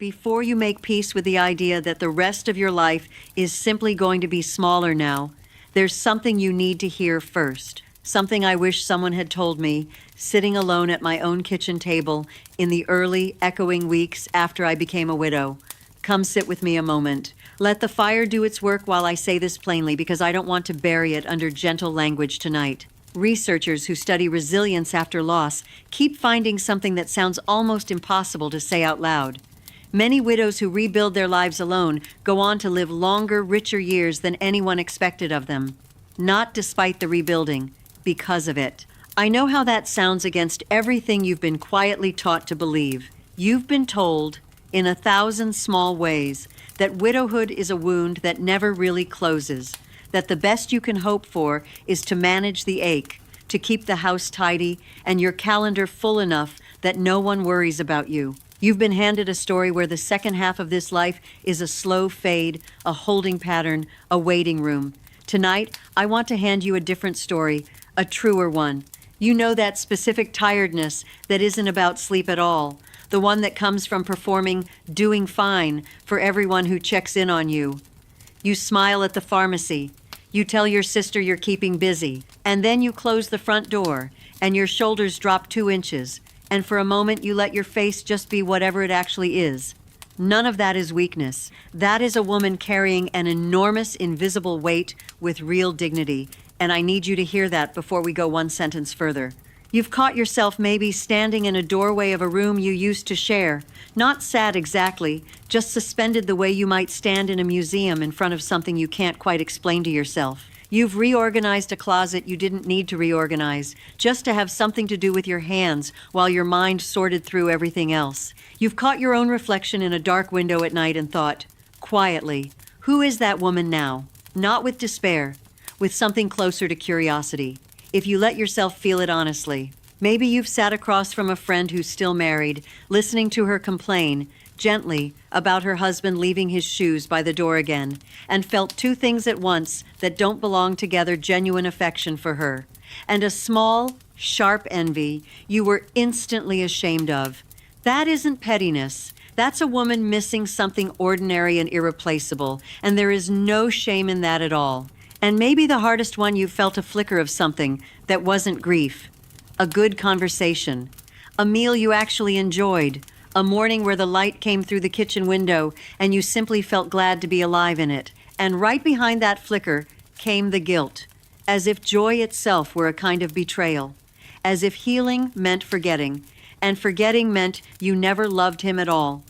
Before you make peace with the idea that the rest of your life is simply going to be smaller now, there's something you need to hear first. Something I wish someone had told me, sitting alone at my own kitchen table in the early, echoing weeks after I became a widow. Come sit with me a moment. Let the fire do its work while I say this plainly, because I don't want to bury it under gentle language tonight. Researchers who study resilience after loss keep finding something that sounds almost impossible to say out loud. Many widows who rebuild their lives alone go on to live longer, richer years than anyone expected of them. Not despite the rebuilding, because of it. I know how that sounds against everything you've been quietly taught to believe. You've been told, in 1,000 small ways, that widowhood is a wound that never really closes, that the best you can hope for is to manage the ache, to keep the house tidy and your calendar full enough that no one worries about you. You've been handed a story where the second half of this life is a slow fade, a holding pattern, a waiting room. Tonight, I want to hand you a different story, a truer one. You know that specific tiredness that isn't about sleep at all, the one that comes from performing doing fine for everyone who checks in on you. You smile at the pharmacy. You tell your sister you're keeping busy, and then you close the front door, and your shoulders drop 2 inches, and for a moment you let your face just be whatever it actually is. None of that is weakness. That is a woman carrying an enormous invisible weight with real dignity, and I need you to hear that before we go one sentence further. You've caught yourself maybe standing in a doorway of a room you used to share, not sad exactly, just suspended the way you might stand in a museum in front of something you can't quite explain to yourself. You've reorganized a closet you didn't need to reorganize, just to have something to do with your hands while your mind sorted through everything else. You've caught your own reflection in a dark window at night and thought, quietly, who is that woman now? Not with despair, with something closer to curiosity. If you let yourself feel it honestly. Maybe you've sat across from a friend who's still married, listening to her complain, gently, about her husband leaving his shoes by the door again, and felt 2 things at once that don't belong together: genuine affection for her, and a small, sharp envy you were instantly ashamed of. That isn't pettiness. That's a woman missing something ordinary and irreplaceable, and there is no shame in that at all. And maybe the hardest one, you felt a flicker of something that wasn't grief. A good conversation. A meal you actually enjoyed. A morning where the light came through the kitchen window and you simply felt glad to be alive in it. And right behind that flicker came the guilt. As if joy itself were a kind of betrayal. As if healing meant forgetting. And forgetting meant you never loved him at all.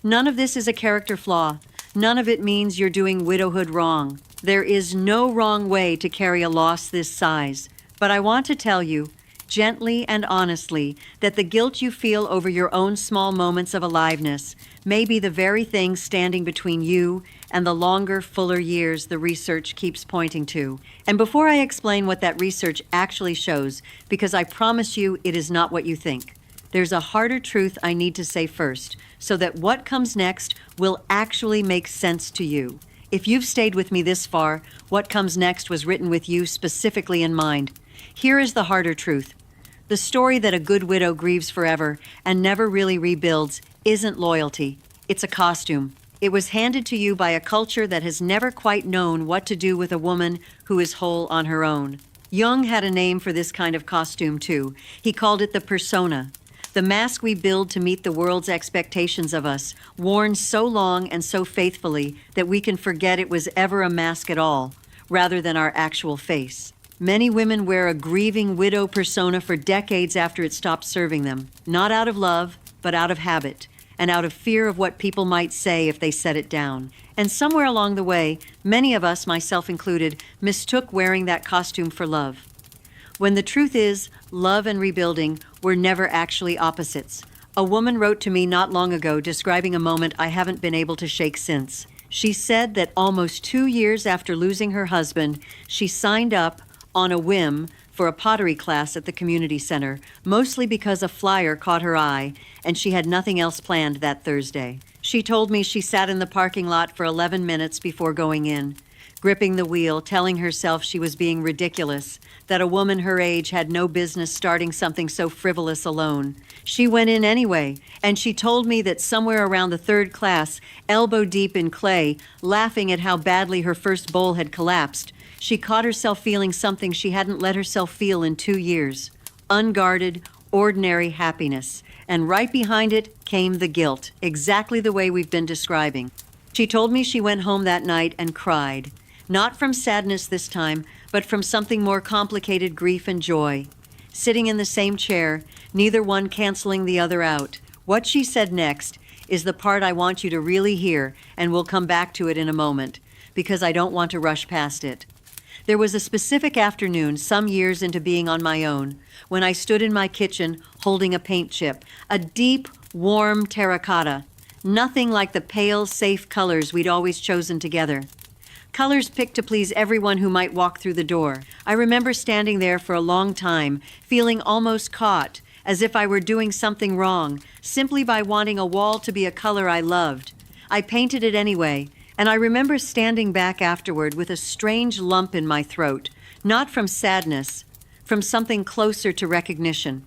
None of this is a character flaw. None of it means you're doing widowhood wrong. There is no wrong way to carry a loss this size. But I want to tell you, gently and honestly, that the guilt you feel over your own small moments of aliveness may be the very thing standing between you and the longer, fuller years the research keeps pointing to. And before I explain what that research actually shows, because I promise you it is not what you think, there's a harder truth I need to say first, so that what comes next will actually make sense to you. If you've stayed with me this far, what comes next was written with you specifically in mind. Here is the harder truth. The story that a good widow grieves forever and never really rebuilds isn't loyalty. It's a costume. It was handed to you by a culture that has never quite known what to do with a woman who is whole on her own. Jung had a name for this kind of costume too. He called it the persona. The mask we build to meet the world's expectations of us, worn so long and so faithfully that we can forget it was ever a mask at all, rather than our actual face. Many women wear a grieving widow persona for decades after it stops serving them, not out of love, but out of habit, and out of fear of what people might say if they set it down. And somewhere along the way, many of us, myself included, mistook wearing that costume for love. When the truth is, love and rebuilding were never actually opposites. A woman wrote to me not long ago describing a moment I haven't been able to shake since. She said that almost 2 years after losing her husband, she signed up on a whim for a pottery class at the community center, mostly because a flyer caught her eye and she had nothing else planned that Thursday. She told me she sat in the parking lot for 11 minutes before going in. gripping the wheel, telling herself she was being ridiculous, that a woman her age had no business starting something so frivolous alone. She went in anyway, and she told me that somewhere around the third class, elbow deep in clay, laughing at how badly her first bowl had collapsed, she caught herself feeling something she hadn't let herself feel in 2 years. Unguarded, ordinary happiness. And right behind it came the guilt, exactly the way we've been describing. She told me she went home that night and cried. Not from sadness this time, but from something more complicated, grief and joy. Sitting in the same chair, neither one canceling the other out. What she said next is the part I want you to really hear, and we'll come back to it in a moment, because I don't want to rush past it. There was a specific afternoon, some years into being on my own, when I stood in my kitchen holding a paint chip, a deep, warm terracotta, nothing like the pale, safe colors we'd always chosen together. Colors picked to please everyone who might walk through the door. I remember standing there for a long time, feeling almost caught, as if I were doing something wrong, simply by wanting a wall to be a color I loved. I painted it anyway, and I remember standing back afterward with a strange lump in my throat, not from sadness, from something closer to recognition.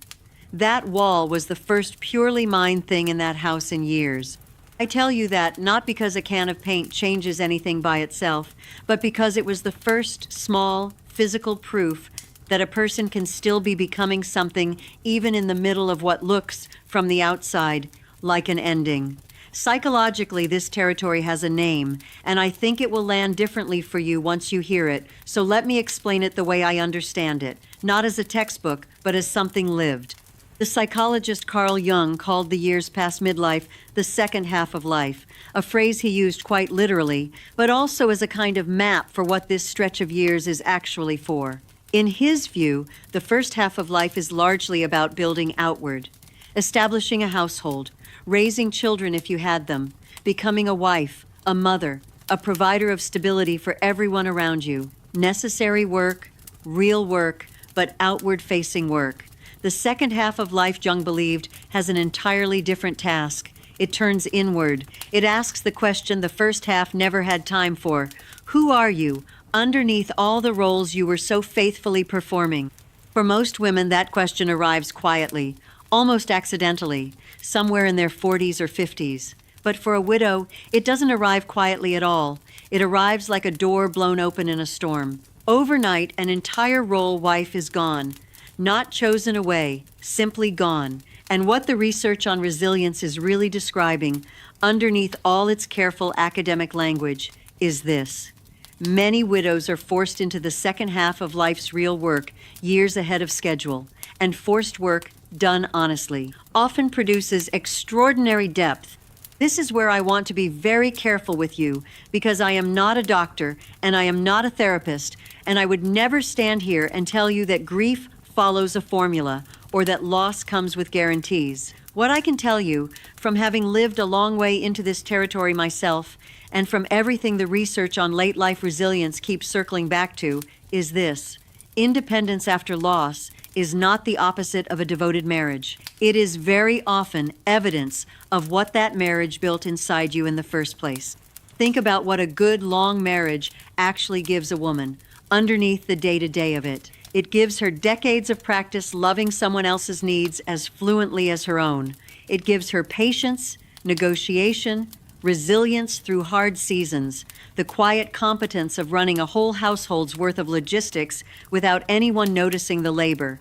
That wall was the first purely mine thing in that house in years. I tell you that not because a can of paint changes anything by itself, but because it was the first small, physical proof that a person can still be becoming something even in the middle of what looks, from the outside, like an ending. Psychologically, this territory has a name, and I think it will land differently for you once you hear it, so let me explain it the way I understand it, not as a textbook, but as something lived. The psychologist Carl Jung called the years past midlife the second half of life, a phrase he used quite literally, but also as a kind of map for what this stretch of years is actually for. In his view, the first half of life is largely about building outward, establishing a household, raising children if you had them, becoming a wife, a mother, a provider of stability for everyone around you. Necessary work, real work, but outward-facing work. The second half of life, Jung believed, has an entirely different task. It turns inward. It asks the question the first half never had time for. Who are you, underneath all the roles you were so faithfully performing? For most women, that question arrives quietly, almost accidentally, somewhere in their 40s or 50s. But for a widow, it doesn't arrive quietly at all. It arrives like a door blown open in a storm. Overnight, an entire role wife is gone. Not chosen away, simply gone. And what the research on resilience is really describing, underneath all its careful academic language, is this. Many widows are forced into the second half of life's real work, years ahead of schedule. And forced work, done honestly, often produces extraordinary depth. This is where I want to be very careful with you, because I am not a doctor, and I am not a therapist, and I would never stand here and tell you that grief follows a formula, or that loss comes with guarantees. What I can tell you, from having lived a long way into this territory myself, and from everything the research on late life resilience keeps circling back to, is this. Independence after loss is not the opposite of a devoted marriage. It is very often evidence of what that marriage built inside you in the first place. Think about what a good, long marriage actually gives a woman, underneath the day-to-day of it. It gives her decades of practice loving someone else's needs as fluently as her own. It gives her patience, negotiation, resilience through hard seasons, the quiet competence of running a whole household's worth of logistics without anyone noticing the labor.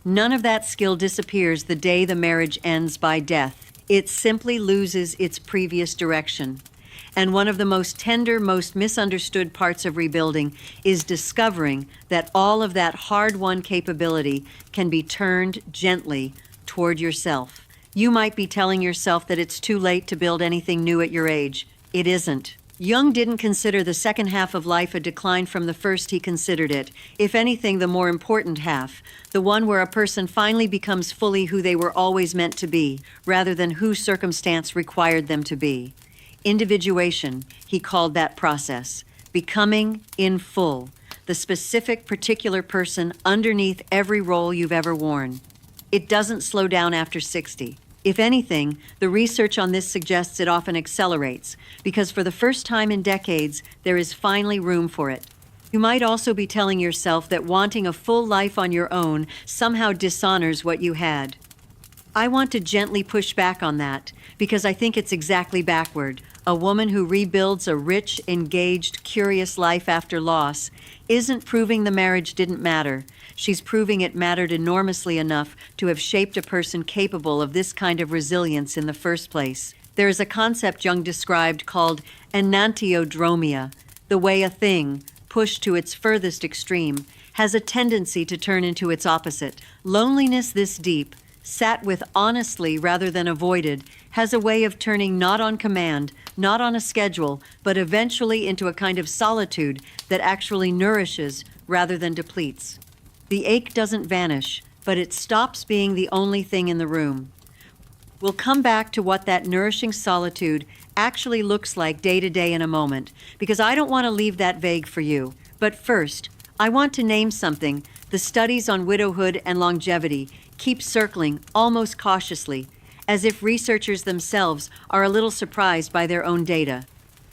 None of that skill disappears the day the marriage ends by death. It simply loses its previous direction. And one of the most tender, most misunderstood parts of rebuilding is discovering that all of that hard-won capability can be turned gently toward yourself. You might be telling yourself that it's too late to build anything new at your age. It isn't. Jung didn't consider the second half of life a decline from the first. He considered it, if anything, the more important half, the one where a person finally becomes fully who they were always meant to be, rather than who circumstance required them to be. Individuation, he called that process. Becoming in full, the specific, particular person underneath every role you've ever worn. It doesn't slow down after 60. If anything, the research on this suggests it often accelerates, because for the first time in decades, there is finally room for it. You might also be telling yourself that wanting a full life on your own somehow dishonors what you had. I want to gently push back on that, because I think it's exactly backward. A woman who rebuilds a rich, engaged, curious life after loss isn't proving the marriage didn't matter. She's proving it mattered enormously enough to have shaped a person capable of this kind of resilience in the first place. There is a concept Jung described called enantiodromia, the way a thing, pushed to its furthest extreme, has a tendency to turn into its opposite. Loneliness this deep, sat with honestly rather than avoided, has a way of turning not on command, not on a schedule, but eventually into a kind of solitude that actually nourishes rather than depletes. The ache doesn't vanish, but it stops being the only thing in the room. We'll come back to what that nourishing solitude actually looks like day to day in a moment, because I don't want to leave that vague for you. But first, I want to name something. The studies on widowhood and longevity keep circling almost cautiously, as if researchers themselves are a little surprised by their own data.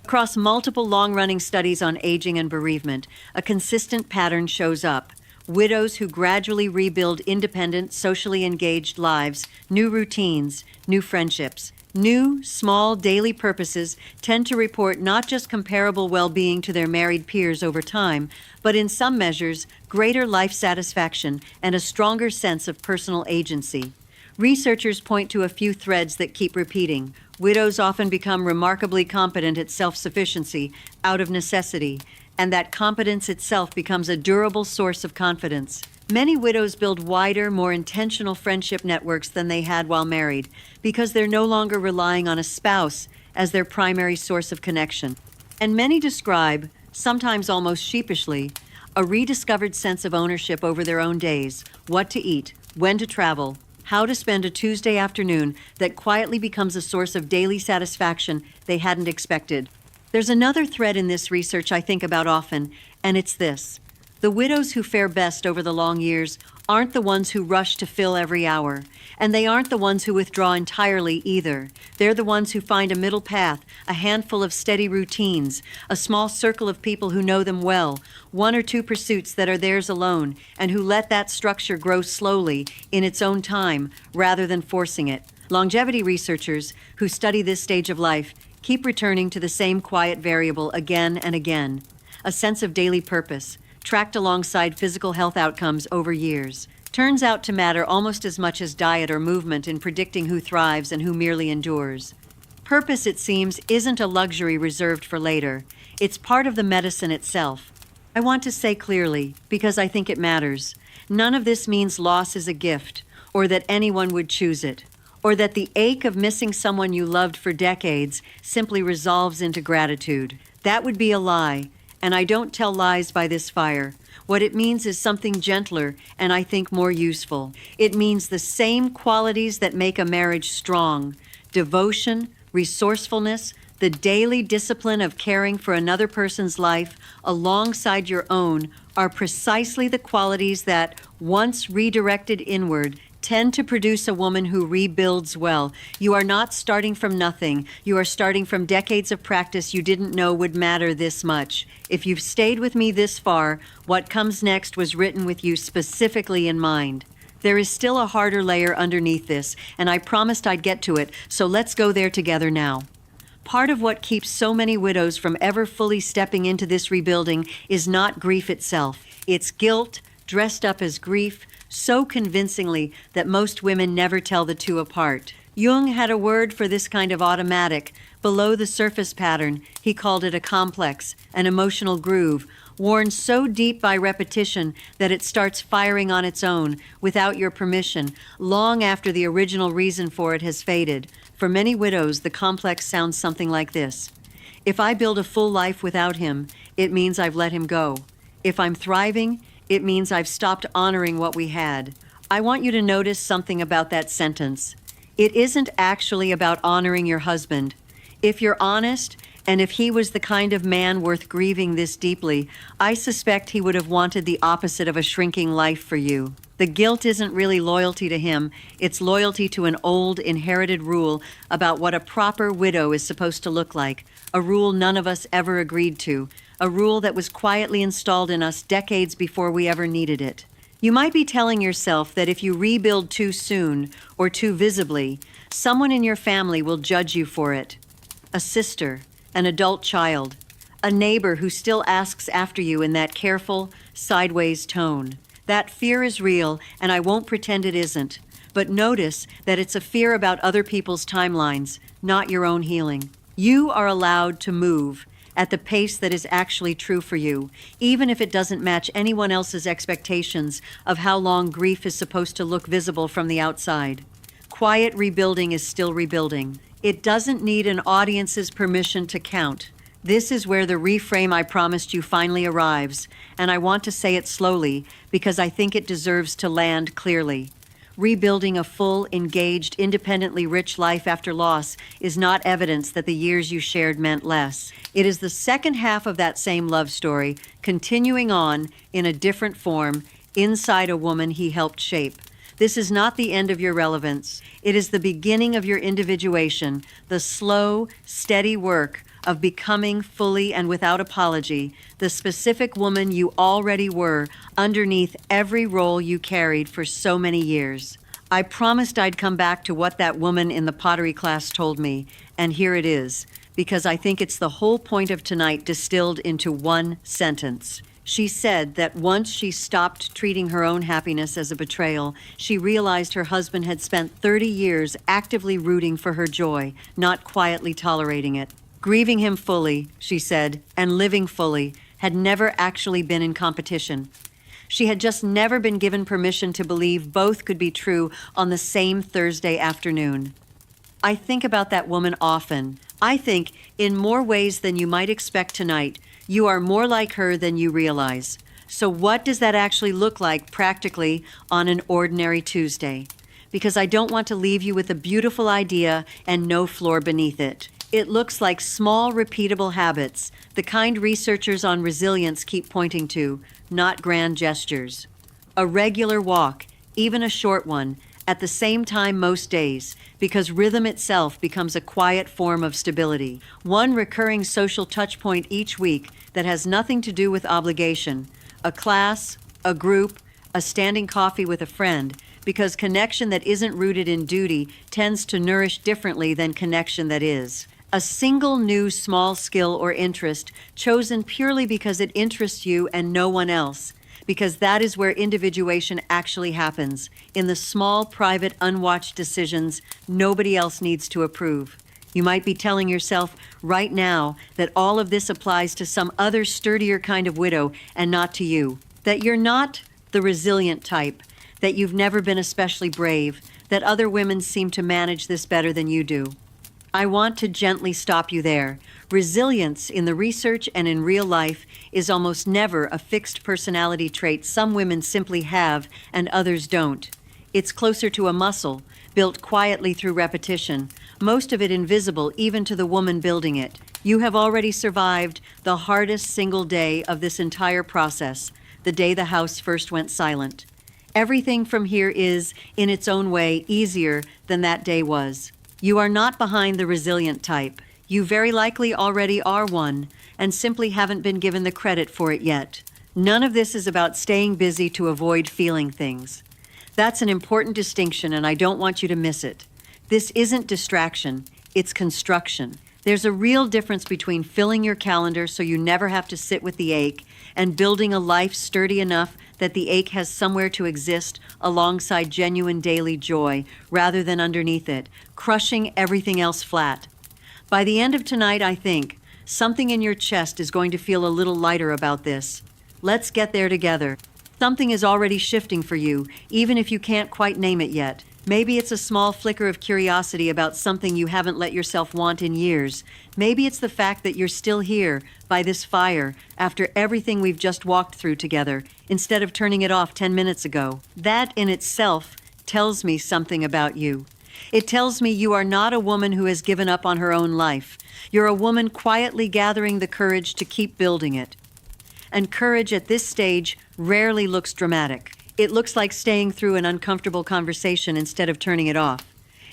Across multiple long-running studies on aging and bereavement, a consistent pattern shows up. Widows who gradually rebuild independent, socially engaged lives, new routines, new friendships, new, small, daily purposes tend to report not just comparable well-being to their married peers over time, but in some measures, greater life satisfaction and a stronger sense of personal agency. Researchers point to a few threads that keep repeating. Widows often become remarkably competent at self-sufficiency out of necessity, and that competence itself becomes a durable source of confidence. Many widows build wider, more intentional friendship networks than they had while married, because they're no longer relying on a spouse as their primary source of connection. And many describe, sometimes almost sheepishly, a rediscovered sense of ownership over their own days, what to eat, when to travel, how to spend a Tuesday afternoon that quietly becomes a source of daily satisfaction they hadn't expected. There's another thread in this research I think about often, and it's this. The widows who fare best over the long years aren't the ones who rush to fill every hour, and they aren't the ones who withdraw entirely either. They're the ones who find a middle path, a handful of steady routines, a small circle of people who know them well, one or two pursuits that are theirs alone, and who let that structure grow slowly in its own time rather than forcing it. Longevity researchers who study this stage of life keep returning to the same quiet variable again and again, a sense of daily purpose, tracked alongside physical health outcomes over years. Turns out to matter almost as much as diet or movement in predicting who thrives and who merely endures. Purpose, it seems, isn't a luxury reserved for later. It's part of the medicine itself. I want to say clearly, because I think it matters, none of this means loss is a gift, or that anyone would choose it, or that the ache of missing someone you loved for decades simply resolves into gratitude. That would be a lie, and I don't tell lies by this fire. What it means is something gentler and I think more useful. It means the same qualities that make a marriage strong: devotion, resourcefulness, the daily discipline of caring for another person's life alongside your own are precisely the qualities that, once redirected inward, tend to produce a woman who rebuilds well. You are not starting from nothing. You are starting from decades of practice you didn't know would matter this much. If you've stayed with me this far, what comes next was written with you specifically in mind. There is still a harder layer underneath this, and I promised I'd get to it, so let's go there together now. Part of what keeps so many widows from ever fully stepping into this rebuilding is not grief itself. It's guilt, dressed up as grief, so convincingly that most women never tell the two apart. Jung had a word for this kind of automatic, below-the-surface pattern. He called it a complex, an emotional groove, worn so deep by repetition that it starts firing on its own, without your permission, long after the original reason for it has faded. For many widows, the complex sounds something like this. If I build a full life without him, it means I've let him go. If I'm thriving, it means I've stopped honoring what we had. I want you to notice something about that sentence. It isn't actually about honoring your husband. If you're honest, and if he was the kind of man worth grieving this deeply, I suspect he would have wanted the opposite of a shrinking life for you. The guilt isn't really loyalty to him, it's loyalty to an old, inherited rule about what a proper widow is supposed to look like, a rule none of us ever agreed to, a rule that was quietly installed in us decades before we ever needed it. You might be telling yourself that if you rebuild too soon or too visibly, someone in your family will judge you for it. A sister, an adult child, a neighbor who still asks after you in that careful, sideways tone. That fear is real, and I won't pretend it isn't. But notice that it's a fear about other people's timelines, not your own healing. You are allowed to move at the pace that is actually true for you, even if it doesn't match anyone else's expectations of how long grief is supposed to look visible from the outside. Quiet rebuilding is still rebuilding. It doesn't need an audience's permission to count. This is where the reframe I promised you finally arrives, and I want to say it slowly because I think it deserves to land clearly. Rebuilding a full, engaged, independently rich life after loss is not evidence that the years you shared meant less. It is the second half of that same love story, continuing on in a different form inside a woman he helped shape. This is not the end of your relevance. It is the beginning of your individuation, the slow, steady work of becoming fully and without apology the specific woman you already were underneath every role you carried for so many years. I promised I'd come back to what that woman in the pottery class told me, and here it is, because I think it's the whole point of tonight distilled into one sentence. She said that once she stopped treating her own happiness as a betrayal, she realized her husband had spent 30 years actively rooting for her joy, not quietly tolerating it. Grieving him fully, she said, and living fully, had never actually been in competition. She had just never been given permission to believe both could be true on the same Thursday afternoon. I think about that woman often. I think, in more ways than you might expect tonight, you are more like her than you realize. So what does that actually look like practically on an ordinary Tuesday? Because I don't want to leave you with a beautiful idea and no floor beneath it. It looks like small, repeatable habits, the kind researchers on resilience keep pointing to, not grand gestures. A regular walk, even a short one, at the same time most days, because rhythm itself becomes a quiet form of stability. One recurring social touchpoint each week that has nothing to do with obligation. A class, a group, a standing coffee with a friend, because connection that isn't rooted in duty tends to nourish differently than connection that is. A single new small skill or interest chosen purely because it interests you and no one else, because that is where individuation actually happens, in the small, private, unwatched decisions nobody else needs to approve. You might be telling yourself right now that all of this applies to some other sturdier kind of widow and not to you, that you're not the resilient type, that you've never been especially brave, that other women seem to manage this better than you do. I want to gently stop you there. Resilience in the research and in real life is almost never a fixed personality trait some women simply have and others don't. It's closer to a muscle, built quietly through repetition, most of it invisible even to the woman building it. You have already survived the hardest single day of this entire process, the day the house first went silent. Everything from here is, in its own way, easier than that day was. You are not behind the resilient type. You very likely already are one, and simply haven't been given the credit for it yet. None of this is about staying busy to avoid feeling things. That's an important distinction, and I don't want you to miss it. This isn't distraction, it's construction. There's a real difference between filling your calendar so you never have to sit with the ache and building a life sturdy enough that the ache has somewhere to exist alongside genuine daily joy rather than underneath it, crushing everything else flat. By the end of tonight, I think, something in your chest is going to feel a little lighter about this. Let's get there together. Something is already shifting for you, even if you can't quite name it yet. Maybe it's a small flicker of curiosity about something you haven't let yourself want in years. Maybe it's the fact that you're still here, by this fire, after everything we've just walked through together, instead of turning it off 10 minutes ago. That in itself tells me something about you. It tells me you are not a woman who has given up on her own life. You're a woman quietly gathering the courage to keep building it. And courage at this stage rarely looks dramatic. It looks like staying through an uncomfortable conversation instead of turning it off.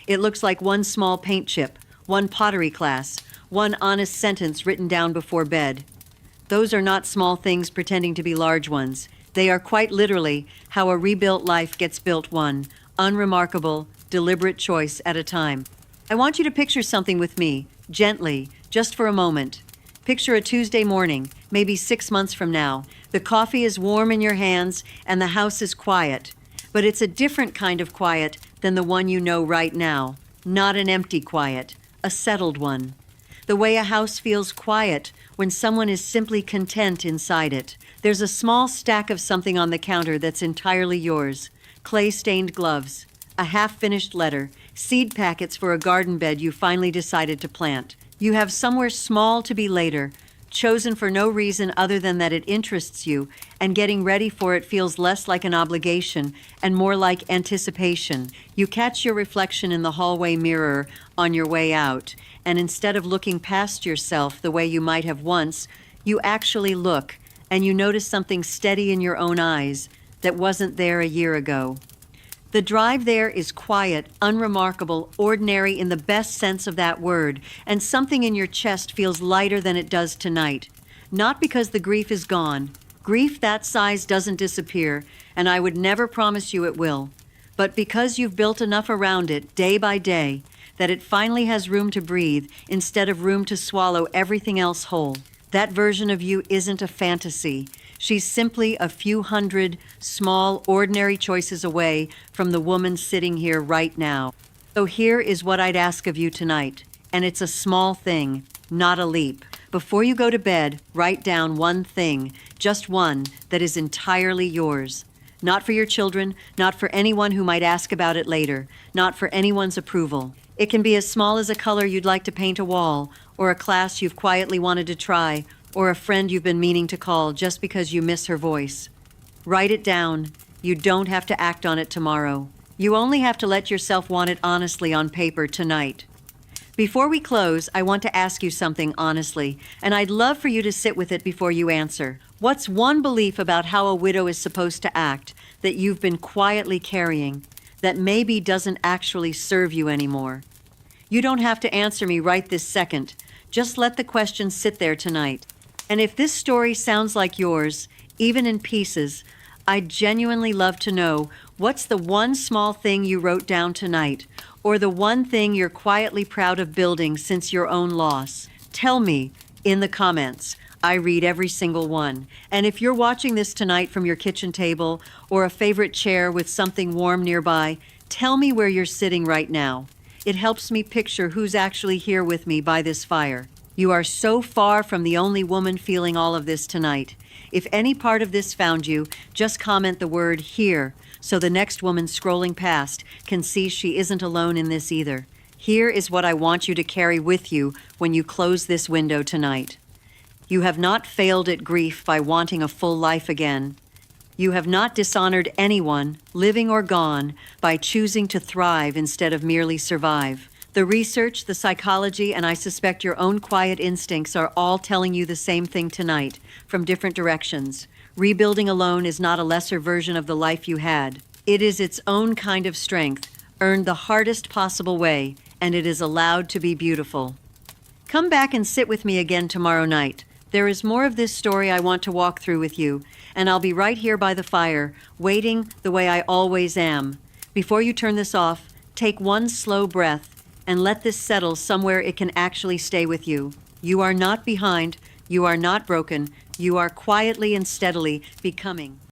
It looks like one small paint chip, one pottery class, one honest sentence written down before bed. Those are not small things pretending to be large ones. They are quite literally how a rebuilt life gets built, one unremarkable, deliberate choice at a time. I want you to picture something with me, gently, just for a moment. Picture a Tuesday morning, maybe 6 months from now. The coffee is warm in your hands and the house is quiet. But it's a different kind of quiet than the one you know right now. Not an empty quiet, a settled one. The way a house feels quiet when someone is simply content inside it. There's a small stack of something on the counter that's entirely yours. Clay-stained gloves, a half-finished letter, seed packets for a garden bed you finally decided to plant. You have somewhere small to be later, chosen for no reason other than that it interests you, and getting ready for it feels less like an obligation and more like anticipation. You catch your reflection in the hallway mirror on your way out, and instead of looking past yourself the way you might have once, you actually look, and you notice something steady in your own eyes that wasn't there a year ago. The drive there is quiet, unremarkable, ordinary in the best sense of that word, and something in your chest feels lighter than it does tonight. Not because the grief is gone. Grief that size doesn't disappear, and I would never promise you it will. But because you've built enough around it, day by day, that it finally has room to breathe instead of room to swallow everything else whole. That version of you isn't a fantasy. She's simply a few hundred small, ordinary choices away from the woman sitting here right now. So here is what I'd ask of you tonight, and it's a small thing, not a leap. Before you go to bed, write down one thing, just one, that is entirely yours. Not for your children, not for anyone who might ask about it later, not for anyone's approval. It can be as small as a color you'd like to paint a wall, or a class you've quietly wanted to try, or a friend you've been meaning to call just because you miss her voice. Write it down. You don't have to act on it tomorrow. You only have to let yourself want it honestly on paper tonight. Before we close, I want to ask you something honestly, and I'd love for you to sit with it before you answer. What's one belief about how a widow is supposed to act that you've been quietly carrying that maybe doesn't actually serve you anymore? You don't have to answer me right this second. Just let the question sit there tonight. And if this story sounds like yours, even in pieces, I'd genuinely love to know what's the one small thing you wrote down tonight, or the one thing you're quietly proud of building since your own loss. Tell me in the comments. I read every single one. And if you're watching this tonight from your kitchen table or a favorite chair with something warm nearby, tell me where you're sitting right now. It helps me picture who's actually here with me by this fire. You are so far from the only woman feeling all of this tonight. If any part of this found you, just comment the word "here" so the next woman scrolling past can see she isn't alone in this either. Here is what I want you to carry with you when you close this window tonight. You have not failed at grief by wanting a full life again. You have not dishonored anyone, living or gone, by choosing to thrive instead of merely survive. The research, the psychology, and I suspect your own quiet instincts are all telling you the same thing tonight, from different directions. Rebuilding alone is not a lesser version of the life you had. It is its own kind of strength, earned the hardest possible way, and it is allowed to be beautiful. Come back and sit with me again tomorrow night. There is more of this story I want to walk through with you, and I'll be right here by the fire, waiting the way I always am. Before you turn this off, take one slow breath and let this settle somewhere it can actually stay with you. You are not behind, you are not broken, you are quietly and steadily becoming.